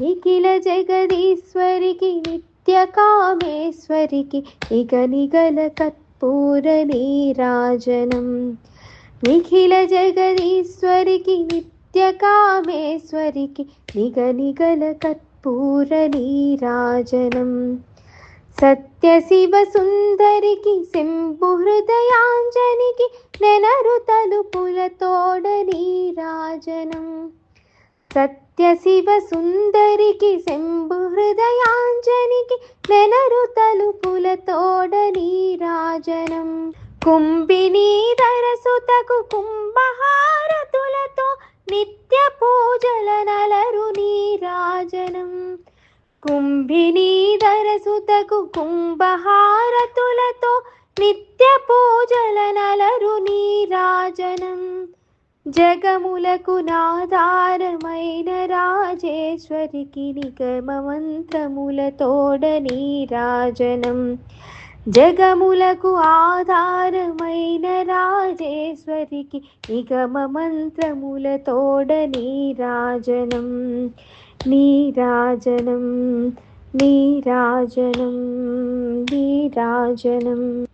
నిఖిల జగదీశ్వరికి నిత్య కామేశ్వరికి నిగనిగల కర్పూర నీరాజనం. నిఖిల జగదీశ్వరికి నిత్య కామేశ్వరికి నిగనిగల కర్పూర నీరాజనం. సత్య శివ సుందరికి శంభు హృదయాంజనికి నెనరు తలుపుల తోడ నీరాజనం. సత్య శివ సుందరికి శంభు హృదయాంజనికి నెనరు తలుపుల తోడ నీరాజనం. కుంభినీధర సుతకు కుంభహారతులతో నిత్య పూజల నలరు నీరాజనం. కుంభినీధర సుతకు కుంభహారతులతో నిత్య పూజల నలరు నీరాజనం. జగములకు నాధారమైన రాజేశ్వరికి నిగమ మంత్రముల తోడ నీరాజనం. జగములకు ఆధారమైన రాజేశ్వరికి నిగమ మంత్రముల తోడ నీరాజనం. నీరాజనం నీరాజనం నీరాజనం.